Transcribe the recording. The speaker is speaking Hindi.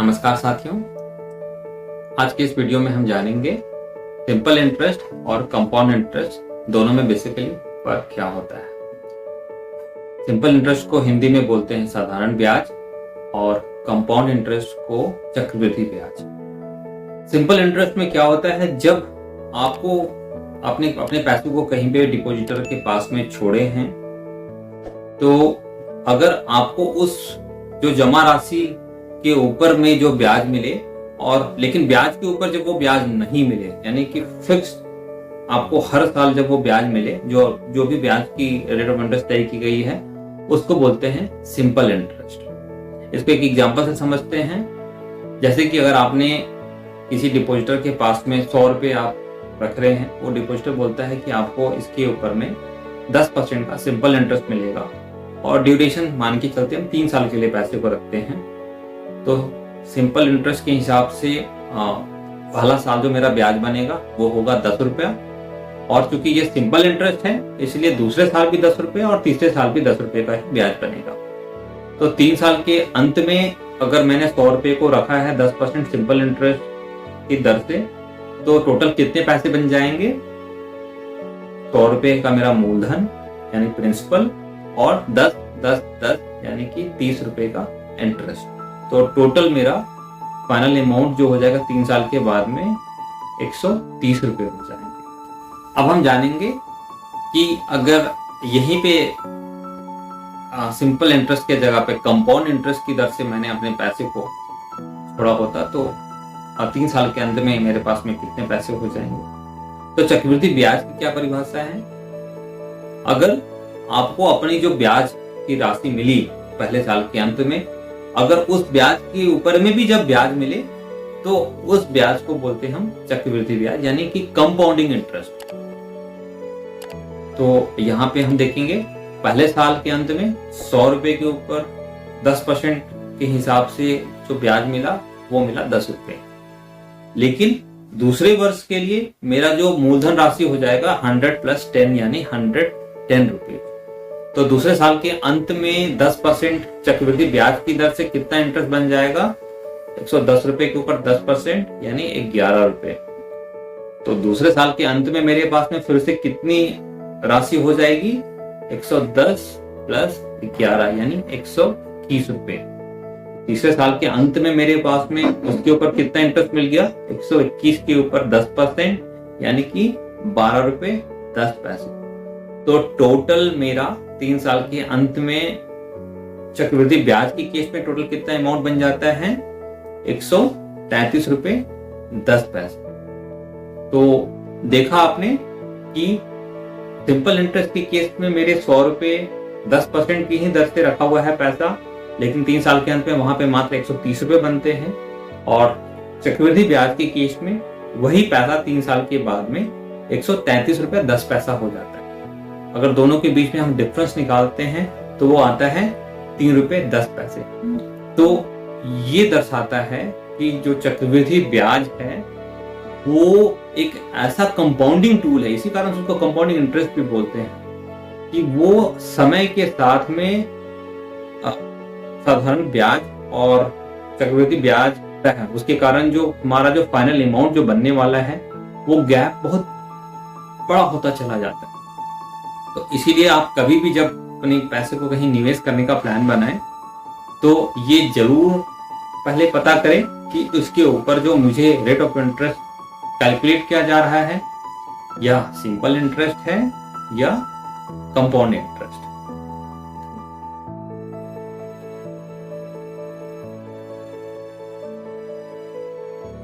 नमस्कार साथियों, आज के इस वीडियो में हम जानेंगे सिंपल इंटरेस्ट और कंपाउंड इंटरेस्ट दोनों में बेसिकली फर्क क्या होता है। सिंपल इंटरेस्ट को हिंदी में बोलते हैं साधारण ब्याज और कंपाउंड इंटरेस्ट को चक्रवृद्धि ब्याज। सिंपल इंटरेस्ट में क्या होता है, जब आपको अपने पैसों को कहीं पे डिपॉजिटर के पास में छोड़े हैं तो अगर आपको उस जो जमा राशि के ऊपर में जो ब्याज मिले और लेकिन ब्याज के ऊपर जब वो ब्याज नहीं मिले, यानी कि फिक्स आपको हर साल जब वो ब्याज मिले, जो भी ब्याज की रेट ऑफ इंटरेस्ट तय की गई है उसको बोलते हैं सिंपल इंटरेस्ट। इसको एक एग्जांपल से समझते हैं। जैसे कि अगर आपने किसी डिपॉजिटर के पास में 100 रुपए आप रख रहे हैं, वो डिपॉजिटर बोलता है कि आपको इसके ऊपर में 10% का सिंपल इंटरेस्ट मिलेगा और ड्यूरेशन मान के चलते हम 3 साल के लिए पैसे को रखते हैं। तो सिंपल इंटरेस्ट के हिसाब से पहला साल जो मेरा ब्याज बनेगा वो होगा 10 रुपया, और चूंकि ये सिंपल इंटरेस्ट है इसलिए दूसरे साल भी 10 रुपये और तीसरे साल भी 10 रुपये का ब्याज बनेगा। तो 3 साल के अंत में अगर मैंने 100 रुपये को रखा है 10% सिंपल इंटरेस्ट की दर से, तो टोटल कितने पैसे बन जाएंगे? 100 रुपये का मेरा मूलधन यानी प्रिंसिपल और 10 10 10 यानी कि 30 रुपये का इंटरेस्ट। तो टोटल मेरा फाइनल अमाउंट जो हो जाएगा 3 साल के बाद में 130 रुपये हो जाएंगे। अब हम जानेंगे कि अगर यहीं पे सिंपल इंटरेस्ट के जगह पे कंपाउंड इंटरेस्ट की दर से मैंने अपने पैसे को छोड़ा होता तो 3 साल के अंत में मेरे पास में कितने पैसे हो जाएंगे। तो चक्रवृद्धि ब्याज की क्या परिभाषा है? अगर आपको अपनी जो ब्याज की राशि मिली पहले साल के अंत में, अगर उस ब्याज के ऊपर में भी जब ब्याज मिले तो उस ब्याज को बोलते हैं हम चक्रवृद्धि ब्याज यानी कि कंपाउंडिंग इंटरेस्ट। तो यहाँ पे हम देखेंगे पहले साल के अंत में 100 रुपए के ऊपर 10% के हिसाब से जो ब्याज मिला वो मिला 10 रुपए, लेकिन दूसरे वर्ष के लिए मेरा जो मूलधन राशि हो जाएगा 100 + 10 यानी 110 रुपए। तो दूसरे साल के अंत में 10% चक्रवृद्धि ब्याज की दर से कितना इंटरेस्ट बन जाएगा? 110 रुपए के ऊपर 10% यानी 11 रुपए। तो दूसरे साल के अंत में मेरे पास में फिर से कितनी राशि हो जाएगी? 110 + 11 यानी 130 रुपए। तीसरे साल के अंत में मेरे पास में उसके ऊपर कितना इंटरेस्ट मिल गया? 121 के ऊपर 10% यानी कि 12 रुपए 10 पैसे। तो टोटल मेरा 3 साल के अंत में चक्रवृद्धि ब्याज की केस में टोटल कितना अमाउंट बन जाता है? 133 रुपए 10 पैसे। तो देखा आपने कि सिंपल इंटरेस्ट की केस में मेरे 100 रुपए 10% की ही दर से रखा हुआ है पैसा, लेकिन 3 साल के अंत में वहां पे मात्र 130 रुपए बनते हैं, और चक्रवृद्धि ब्याज की केस में वही पैसा 3 साल के बाद में 133 रुपए 10 पैसा हो जाता है। अगर दोनों के बीच में हम डिफरेंस निकालते हैं तो वो आता है 3 रुपए 10 पैसे। तो ये दर्शाता है कि जो चक्रवृद्धि ब्याज है वो एक ऐसा कंपाउंडिंग टूल है, इसी कारण उसको कंपाउंडिंग इंटरेस्ट भी बोलते हैं, कि वो समय के साथ में साधारण ब्याज और चक्रवृद्धि ब्याज है, उसके कारण जो हमारा जो फाइनल अमाउंट जो बनने वाला है वो गैप बहुत बड़ा होता चला जाता है। तो इसीलिए आप कभी भी जब अपने पैसे को कहीं निवेश करने का प्लान बनाएं तो ये जरूर पहले पता करें कि उसके ऊपर जो मुझे रेट ऑफ इंटरेस्ट कैलकुलेट किया जा रहा है या सिंपल इंटरेस्ट है या कंपाउंड इंटरेस्ट।